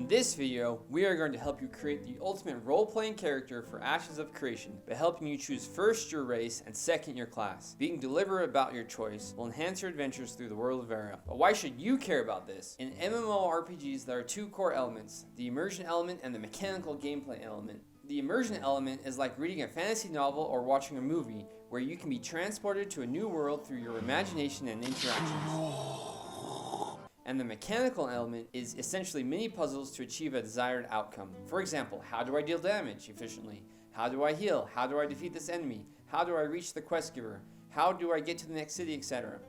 In this video, we are going to help you create the ultimate role-playing character for Ashes of Creation by helping you choose first your race and second your class. Being deliberate about your choice will enhance your adventures through the world of Aela. But why should you care about this? In MMORPGs, there are two core elements, the Immersion Element and the mechanical gameplay element. The Immersion Element is like reading a fantasy novel or watching a movie, where you can be transported to a new world through your imagination and interactions. And the mechanical element is essentially mini puzzles to achieve a desired outcome. For example, how do I deal damage efficiently? How do I heal? How do I defeat this enemy? How do I reach the quest giver? How do I get to the next city, etc.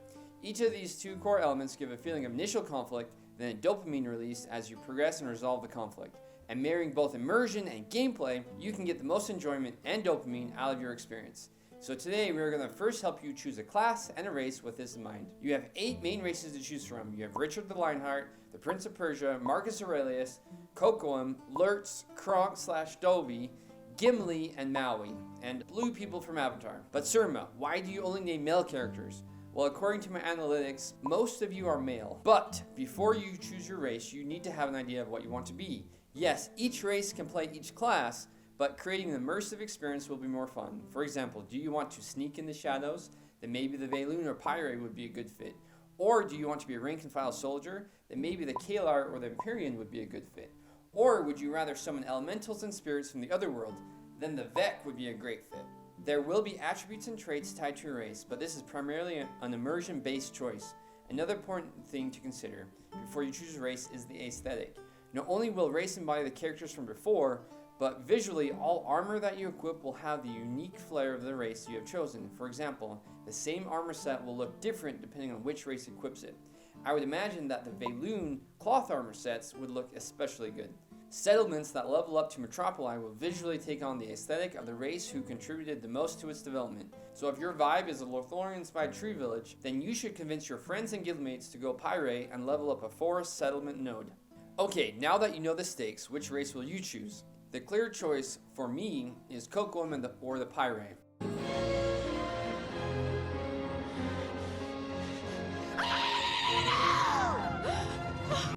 Each of these two core elements give a feeling of initial conflict, then a dopamine release as you progress and resolve the conflict. And marrying both immersion and gameplay, you can get the most enjoyment and dopamine out of your experience. So today we are going to first help you choose a class and a race with this in mind. You have 8 main races to choose from. You have Richard the Lionheart, the Prince of Persia, Marcus Aurelius, Kocoum, Lurtz, Kronk/Dovey, Gimli, and Maui, and blue people from Avatar. But Surma, why do you only name male characters? Well, according to my analytics, most of you are male. But before you choose your race, you need to have an idea of what you want to be. Yes, each race can play each class, but creating an immersive experience will be more fun. For example, do you want to sneak in the shadows? Then maybe the Vaelune or Py'rai would be a good fit. Or do you want to be a rank and file soldier? Then maybe the Kaelar or the Empyrean would be a good fit. Or would you rather summon elementals and spirits from the other world? Then the Vek would be a great fit. There will be attributes and traits tied to your race, but this is primarily an immersion-based choice. Another important thing to consider before you choose a race is the aesthetic. Not only will race embody the characters from before, but visually, all armor that you equip will have the unique flair of the race you have chosen. For example, the same armor set will look different depending on which race equips it. I would imagine that the Vaelune cloth armor sets would look especially good. Settlements that level up to Metropoli will visually take on the aesthetic of the race who contributed the most to its development. So if your vibe is a Lothlorien-inspired tree village, then you should convince your friends and guildmates to go Py'rai and level up a forest settlement node. Okay, now that you know the stakes, which race will you choose? The clear choice for me is Kocoum or the Py'rai.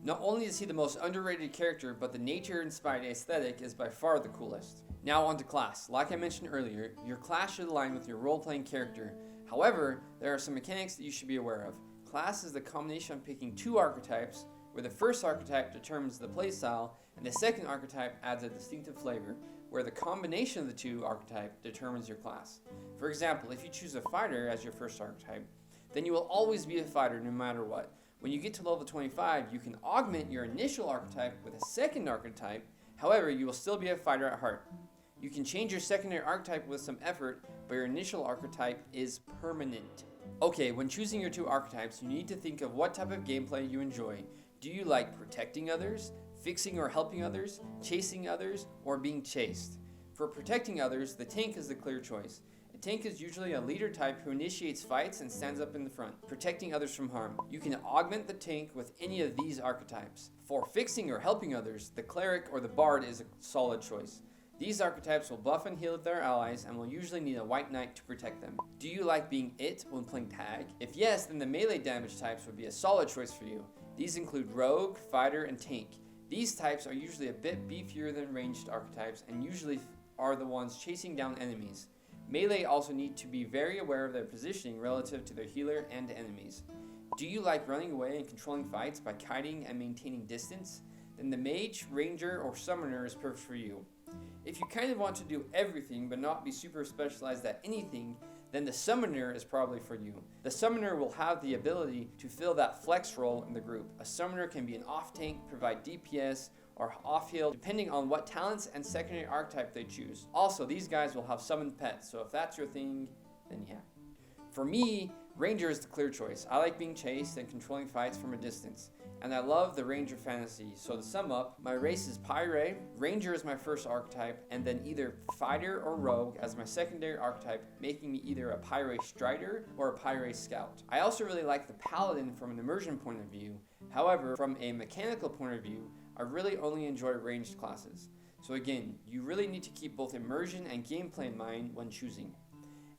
Not only is he the most underrated character, but the nature-inspired aesthetic is by far the coolest. Now on to class. Like I mentioned earlier, your class should align with your role-playing character. However, there are some mechanics that you should be aware of. Class is the combination of picking 2 archetypes, where the first archetype determines the playstyle, and the second archetype adds a distinctive flavor, where the combination of the 2 archetypes determines your class. For example, if you choose a fighter as your first archetype, then you will always be a fighter no matter what. When you get to level 25, you can augment your initial archetype with a second archetype, however, you will still be a fighter at heart. You can change your secondary archetype with some effort, but your initial archetype is permanent. Okay, when choosing your 2 archetypes, you need to think of what type of gameplay you enjoy. Do you like protecting others, fixing or helping others, chasing others, or being chased? For protecting others, the tank is the clear choice. A tank is usually a leader type who initiates fights and stands up in the front, protecting others from harm. You can augment the tank with any of these archetypes. For fixing or helping others, the Cleric or the Bard is a solid choice. These archetypes will buff and heal their allies and will usually need a white knight to protect them. Do you like being it when playing tag? If yes, then the melee damage types would be a solid choice for you. These include rogue, fighter, and tank. These types are usually a bit beefier than ranged archetypes and usually are the ones chasing down enemies. Melee also need to be very aware of their positioning relative to their healer and enemies. Do you like running away and controlling fights by kiting and maintaining distance? Then the mage, ranger, or summoner is perfect for you. If you kind of want to do everything but not be super specialized at anything, then the summoner is probably for you. The summoner will have the ability to fill that flex role in the group. A summoner can be an off tank, provide DPS, or off heal depending on what talents and secondary archetype they choose. Also, these guys will have summoned pets, so if that's your thing, then yeah. For me, ranger is the clear choice. I like being chased and controlling fights from a distance, and I love the ranger fantasy. So to sum up, my race is Py'rai, ranger is my first archetype, and then either fighter or rogue as my secondary archetype, making me either a Py'rai strider or a Py'rai scout. I also really like the paladin from an immersion point of view. However, from a mechanical point of view, I really only enjoy ranged classes. So again, you really need to keep both immersion and gameplay in mind when choosing.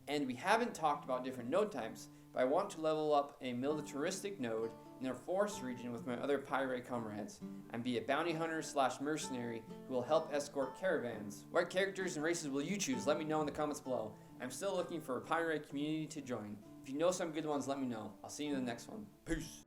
And we haven't talked about different node types, but I want to level up a militaristic node in a forest region with my other Py'rai comrades, and be a bounty hunter / mercenary who will help escort caravans. What characters and races will you choose? Let me know in the comments below. I'm still looking for a Py'rai community to join. If you know some good ones, let me know. I'll see you in the next one. Peace!